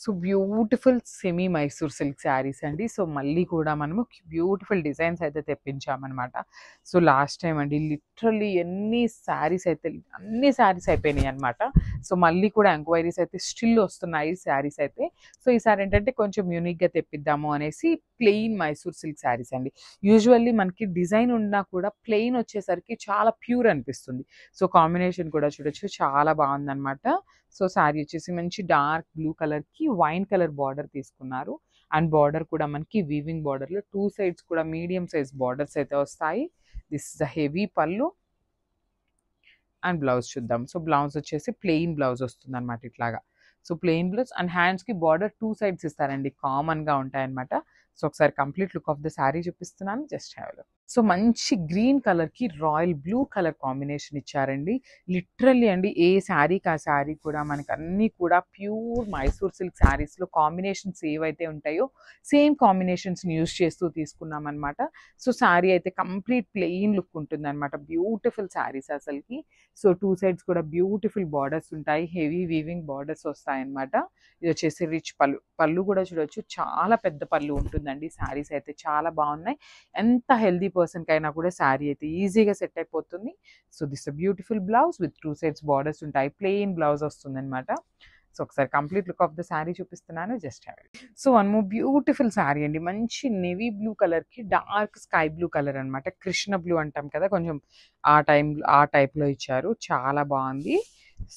So beautiful semi Mysore silk saris అండి. So మళ్ళీ కూడా మనము బ్యూటిఫుల్ డిజైన్స్ అయితే తెప్పించామనమాట. సో లాస్ట్ టైం అండి లిటరల్లీ అన్ని శారీస్ అయిపోయినాయి అనమాట. సో మళ్ళీ కూడా ఎంక్వైరీస్ అయితే స్టిల్ వస్తున్నాయి శారీస్ అయితే. సో ఈసారి ఏంటంటే కొంచెం యూనిక్గా తెప్పిద్దాము అనేసి ప్లెయిన్ మైసూర్ సిల్క్ శారీస్ అండి. యూజువల్లీ మనకి డిజైన్ ఉన్నా కూడా ప్లెయిన్ వచ్చేసరికి చాలా ప్యూర్ అనిపిస్తుంది. సో కాంబినేషన్ కూడా చూడొచ్చు, చాలా బాగుందనమాట. సో శారీ వచ్చేసి మంచి డార్క్ బ్లూ కలర్కి వైన్ కలర్ బార్డర్ తీసుకున్నారు. అండ్ బార్డర్ కూడా మనకి వీవింగ్ బార్డర్లో 2 సైడ్స్ కూడా మీడియం సైజ్ బార్డర్స్ అయితే వస్తాయి. This is the heavy pallu. And blouse చూద్దాం. సో బ్లౌజ్ వచ్చేసి ప్లెయిన్ బ్లౌజ్ వస్తుంది అనమాట ఇట్లాగా. సో ప్లెయిన్ బ్లౌజ్ అండ్ హ్యాండ్స్కి బార్డర్ 2 సైడ్స్ ఇస్తారండి, కామన్గా ఉంటాయన్నమాట. సో ఒకసారి complete look of the sari చూపిస్తున్నాను, జస్ట్ హ్యావ్ లుక్. సో మంచి గ్రీన్ కలర్కి రాయల్ బ్లూ కలర్ కాంబినేషన్ ఇచ్చారండి. లిటరల్లీ అండి ఏ శారీకి ఆ శారీ కూడా మనకి అన్నీ కూడా ప్యూర్ మైసూర్ సిల్క్ శారీస్లో కాంబినేషన్స్ ఏవైతే ఉంటాయో సేమ్ కాంబినేషన్స్ని యూజ్ చేస్తూ తీసుకున్నాం అనమాట. సో శారీ అయితే కంప్లీట్ ప్లెయిన్ లుక్ ఉంటుంది అనమాట. బ్యూటిఫుల్ శారీస్ అసలుకి. సో 2 సైడ్స్ కూడా బ్యూటిఫుల్ బార్డర్స్ ఉంటాయి, హెవీ వీవింగ్ బార్డర్స్ వస్తాయి అనమాట. ఇది వచ్చేసి రిచ్ పళ్ళు. పళ్ళు కూడా చూడొచ్చు, చాలా పెద్ద పళ్ళు ఉంటుందండి. శారీస్ అయితే చాలా బాగున్నాయి. ఎంత హెల్దీ పర్సన్కి అయినా కూడా శారీ అయితే ఈజీగా సెట్ అయిపోతుంది. So this beautiful blouse with 2 sides borders ఉంటాయి, ప్లెయిన్ బ్లౌజ్ వస్తుంది అనమాట. సో ఒకసారి complete look of the sari చూపిస్తున్నాను, just have it. So one more beautiful sari అండి. మంచి నేవీ బ్లూ కలర్కి డార్క్ స్కై బ్లూ కలర్ అనమాట. కృష్ణ బ్లూ అంటాం కదా, కొంచెం ఆ టైప్లో ఇచ్చారు, చాలా బాగుంది.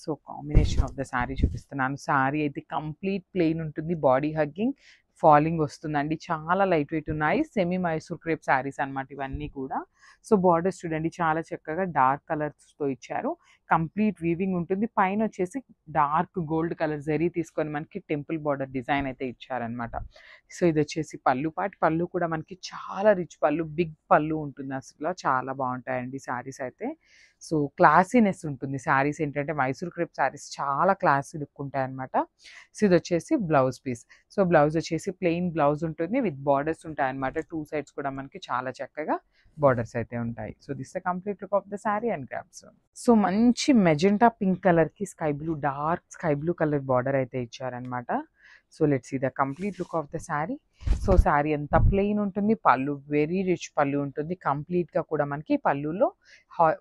So combination of the sari చూపిస్తున్నాను. శారీ అయితే కంప్లీట్ ప్లెయిన్ ఉంటుంది, బాడీ హగ్గింగ్ ఫాలింగ్ వస్తుందండి. చాలా లైట్ వెయిట్ ఉన్నాయి. సెమీ మైసూర్ క్రేప్ శారీస్ అనమాట ఇవన్నీ కూడా. సో బార్డర్స్ చూడండి, చాలా చక్కగా డార్క్ కలర్స్తో ఇచ్చారు. కంప్లీట్ వీవింగ్ ఉంటుంది. పైన వచ్చేసి డార్క్ గోల్డ్ కలర్ జరీ తీసుకొని మనకి టెంపుల్ బార్డర్ డిజైన్ అయితే ఇచ్చారనమాట. సో ఇది వచ్చేసి పళ్ళు పాటు. పళ్ళు కూడా మనకి చాలా రిచ్ పళ్ళు, బిగ్ పళ్ళు ఉంటుంది. అసలు చాలా బాగుంటాయండి శారీస్ అయితే. సో క్లాసీనెస్ ఉంటుంది శారీస్. ఏంటంటే మైసూర్ క్రేప్ శారీస్ చాలా క్లాసీ లుక్ ఉంటాయి అనమాట. సో ఇది వచ్చేసి బ్లౌజ్ పీస్. సో బ్లౌజ్ వచ్చేసి ప్లెయిన్ బ్లౌజ్ ఉంటుంది విత్ బార్డర్స్ ఉంటాయి అనమాట. 2 సైడ్స్ కూడా మనకి చాలా చక్కగా బార్డర్స్ అయితే ఉంటాయి. So this the complete look of the sari and grabs. So మంచి మెజెంటా పింక్ కలర్కి sky blue, dark sky blue colour border అయితే ఇచ్చారనమాట. So let's see the complete look of the sari. So sari అంతా ప్లెయిన్ ఉంటుంది, పళ్ళు వెరీ రిచ్ పళ్ళు ఉంటుంది. కంప్లీట్గా కూడా మనకి పళ్ళులో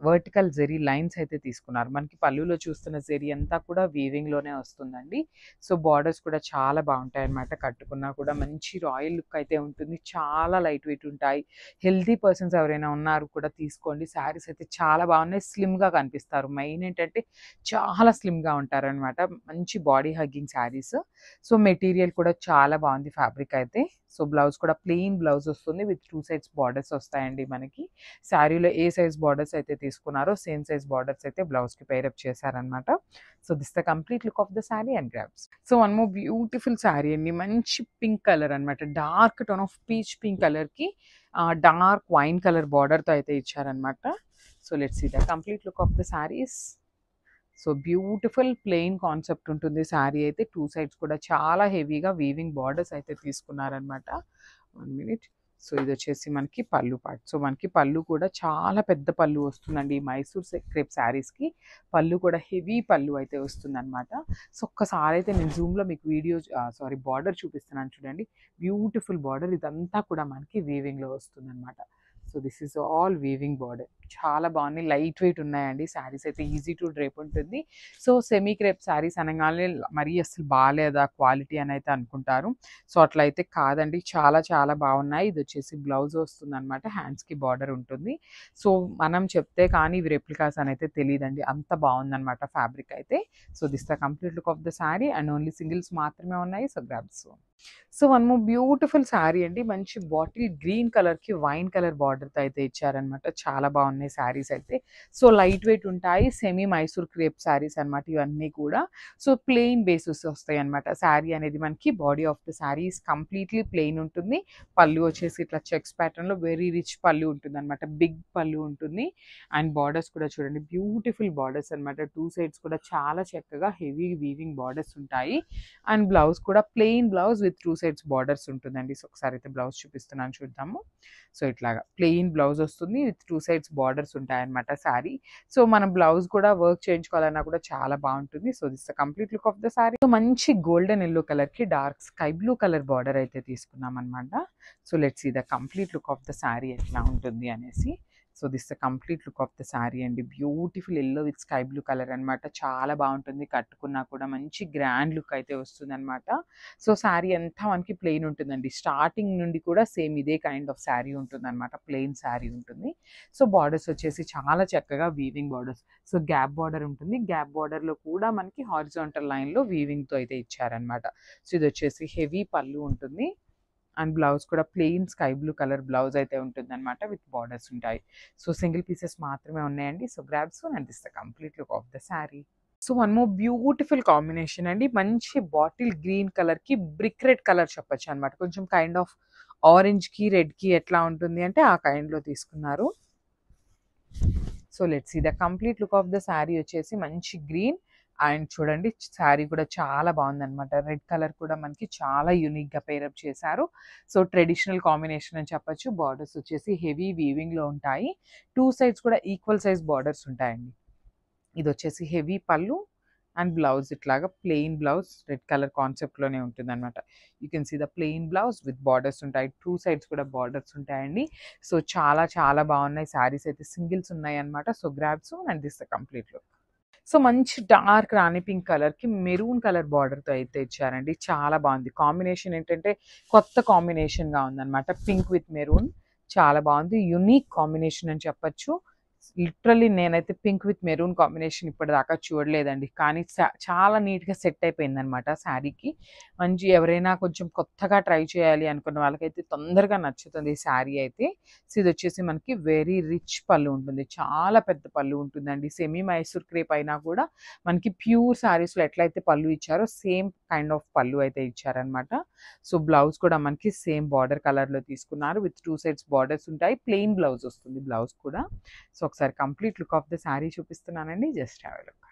వర్టికల్ జెరీ లైన్స్ అయితే తీసుకున్నారు. మనకి పళ్ళులో చూస్తున్న జెరీ అంతా కూడా వీవింగ్లోనే వస్తుందండి. సో బార్డర్స్ కూడా చాలా బాగుంటాయి అన్నమాట. కట్టుకున్నా కూడా మంచి రాయల్ లుక్ అయితే ఉంటుంది. చాలా లైట్ వెయిట్ ఉంటాయి. హెల్తీ పర్సన్స్ ఎవరైనా ఉన్నారు కూడా తీసుకోండి. శారీస్ అయితే చాలా బాగున్నాయి, స్లిమ్గా కనిపిస్తారు. మెయిన్ ఏంటంటే చాలా స్లిమ్గా ఉంటారనమాట. మంచి body hugging saris. So material కూడా చాలా బాగుంది ఫ్యాబ్రిక్ అయితే. సో బ్లౌజ్ కూడా ప్లెయిన్ బ్లౌజ్ వస్తుంది విత్ 2 సైడ్స్ బార్డర్స్ వస్తాయండి మనకి. శారీలో ఏ సైజ్ బార్డర్స్ అయితే తీసుకున్నారో సేమ్ సైజ్ బార్డర్స్ అయితే బ్లౌజ్కి పేరప్ చేశారనమాట. So this the complete look of the sari and grabs. So one more beautiful sari అండి. మంచి పింక్ కలర్ అనమాట. Dark tone of peach pink కలర్కి డార్క్ వైన్ కలర్ బార్డర్తో అయితే ఇచ్చారనమాట. So let's see the complete look of the saris. So beautiful plain concept ఉంటుంది శారీ అయితే. 2 sides కూడా చాలా హెవీగా వీవింగ్ బార్డర్స్ అయితే తీసుకున్నారనమాట. 1 మినిట్. సో ఇది వచ్చేసి మనకి పళ్ళు పార్ట్. సో మనకి పళ్ళు కూడా చాలా పెద్ద పళ్ళు వస్తుందండి. ఈ మైసూర్ క్రేప్ శారీస్కి పళ్ళు కూడా హెవీ పళ్ళు అయితే వస్తుందన్నమాట. సో ఒక్కసారి అయితే నేను జూమ్లో మీకు బార్డర్ చూపిస్తున్నాను చూడండి. Beautiful border. ఇదంతా కూడా మనకి వీవింగ్లో వస్తుందన్నమాట. So this is all weaving border. చాలా బాగున్నాయి, లైట్ వెయిట్ ఉన్నాయండి శారీస్ అయితే. ఈజీ టు డ్రేప్ ఉంటుంది. సో సెమీ క్రేప్ శారీస్ అనగానే మరీ అసలు బాగాలేదా క్వాలిటీ అని అయితే అనుకుంటారు. సో అట్లా అయితే కాదండి, చాలా చాలా బాగున్నాయి. ఇది వచ్చేసి బ్లౌజ్ వస్తుంది అనమాట, హ్యాండ్స్కి బార్డర్ ఉంటుంది. సో మనం చెప్తే కానీ ఇవి రెప్లికాస్ అని అయితే తెలియదండి, అంత బాగుందన్నమాట ఫ్యాబ్రిక్ అయితే. So this the complete look of the sari and only singles మాత్రమే ఉన్నాయి. So grabs. So one more beautiful sari అండి. మంచి బాటిల్ గ్రీన్ కలర్కి వైన్ కలర్ బార్డర్తో అయితే ఇచ్చారనమాట. చాలా బాగున్నాయి శారీస్ అయితే. సో లైట్ వెయిట్ ఉంటాయి, సెమీ మైసూర్ క్రేప్ శారీస్ అనమాట ఇవన్నీ కూడా. సో ప్లెయిన్ బేసిస్ వస్తాయి అనమాట. శారీ అనేది మనకి body of the saris completely plain ఉంటుంది. పళ్ళు వచ్చేసి ఇట్లా చెక్స్ ప్యాటర్న్లో వెరీ రిచ్ పళ్ళు ఉంటుంది అనమాట. బిగ్ పళ్ళు ఉంటుంది. అండ్ బార్డర్స్ కూడా చూడండి, బ్యూటిఫుల్ బార్డర్స్ అనమాట. 2 సైడ్స్ కూడా చాలా చక్కగా హెవీ వీవింగ్ బార్డర్స్ ఉంటాయి. అండ్ బ్లౌజ్ కూడా plain blouse with with 2 sides borders ఉంటుందండి. సో ఒకసారి అయితే బ్లౌజ్ చూపిస్తున్నాను చూద్దాము. సో ఇట్లాగా ప్లెయిన్ బ్లౌజ్ వస్తుంది విత్ 2 సైడ్స్ బార్డర్స్ ఉంటాయన్నమాట శారీ. సో మనం బ్లౌజ్ కూడా వర్క్ చేయించుకోవాలన్నా కూడా చాలా బాగుంటుంది. So this the complete look of the sari. So మంచి గోల్డెన్ ఎల్లో కలర్కి dark sky blue colour border అయితే తీసుకున్నాం అనమాట. So let's see the complete look of the sari ఎట్లా ఉంటుంది అనేసి. So this the complete look of the sari అండి. Beautiful yellow with sky blue colour అనమాట. చాలా బాగుంటుంది, కట్టుకున్నా కూడా మంచి గ్రాండ్ లుక్ అయితే వస్తుంది అనమాట. సో శారీ అంతా మనకి ప్లెయిన్ ఉంటుందండి. స్టార్టింగ్ నుండి కూడా సేమ్ ఇదే కైండ్ ఆఫ్ శారీ ఉంటుంది అనమాట. ప్లెయిన్ శారీ ఉంటుంది. సో బార్డర్స్ వచ్చేసి చాలా చక్కగా weaving borders. So gap border ఉంటుంది. గ్యాప్ బార్డర్లో కూడా మనకి హారిజాంటల్ లైన్లో వీవింగ్తో అయితే ఇచ్చారనమాట. సో ఇది వచ్చేసి హెవీ పళ్ళు ఉంటుంది. అండ్ బ్లౌజ్ కూడా plain sky blue colour blouse అయితే ఉంటుందన్నమాట విత్ బార్డర్స్ ఉంటాయి. సో సింగిల్ పీసెస్ మాత్రమే ఉన్నాయండి. So grab soon and this the complete look of the sari. So one more beautiful combination అండి. మంచి బాటిల్ గ్రీన్ కలర్కి బ్రిక్ రెడ్ కలర్ చెప్పొచ్చు అనమాట. కొంచెం కైండ్ ఆఫ్ ఆరెంజ్కి రెడ్కి ఎట్లా ఉంటుంది అంటే ఆ కైండ్లో తీసుకున్నారు. So let's see the complete look of the sari వచ్చేసి మంచి గ్రీన్. అండ్ చూడండి శారీ కూడా చాలా బాగుందన్నమాట. రెడ్ కలర్ కూడా మనకి చాలా యూనిక్గా పేరప్ చేశారు. సో ట్రెడిషనల్ కాంబినేషన్ అని చెప్పొచ్చు. బార్డర్స్ వచ్చేసి హెవీ వీవింగ్లో ఉంటాయి. 2 సైడ్స్ కూడా ఈక్వల్ సైజ్ బార్డర్స్ ఉంటాయండి. ఇది వచ్చేసి హెవీ పళ్ళు అండ్ బ్లౌజ్ ఇట్లాగా ప్లెయిన్ బ్లౌజ్ రెడ్ కలర్ కాన్సెప్ట్లోనే ఉంటుంది అనమాట. You can see the plain blouse with borders ఉంటాయి. 2 సైడ్స్ కూడా బార్డర్స్ ఉంటాయండి. సో చాలా చాలా బాగున్నాయి శారీస్ అయితే. సింగిల్స్ ఉన్నాయి అనమాట. So grab soon and this the complete look. So మంచి డార్క్ రాణి పింక్ కలర్కి మెరూన్ కలర్ బార్డర్తో అయితే ఇచ్చారండి. చాలా బాగుంది. కాంబినేషన్ ఏంటంటే కొత్త కాంబినేషన్గా ఉందన్నమాట. పింక్ విత్ మెరూన్ చాలా బాగుంది. యునిక్ కాంబినేషన్ అని చెప్పొచ్చు. లిటరల్లీ నేనైతే పింక్ విత్ మెరూన్ కాంబినేషన్ ఇప్పటిదాకా చూడలేదండి. కానీ చాలా నీట్గా సెట్ అయిపోయింది అనమాట శారీకి. మంచి ఎవరైనా కొంచెం కొత్తగా ట్రై చేయాలి అనుకున్న వాళ్ళకైతే తొందరగా నచ్చుతుంది ఈ శారీ అయితే. సో ఇది వచ్చేసి మనకి వెరీ రిచ్ పళ్ళు ఉంటుంది. చాలా పెద్ద పళ్ళు ఉంటుందండి. సెమీ మైసూర్ క్రేప్ అయినా కూడా మనకి ప్యూర్ శారీస్లో ఎట్లయితే పళ్ళు ఇచ్చారో సేమ్ కైండ్ ఆఫ్ పళ్ళు అయితే ఇచ్చారనమాట. సో బ్లౌజ్ కూడా మనకి సేమ్ బార్డర్ కలర్లో తీసుకున్నారు విత్ 2 సైడ్స్ బార్డర్స్ ఉంటాయి. ప్లెయిన్ బ్లౌజ్ వస్తుంది బ్లౌజ్ కూడా. సో ఒకసారి complete look of the sari చూపిస్తున్నానండి. Just have a look.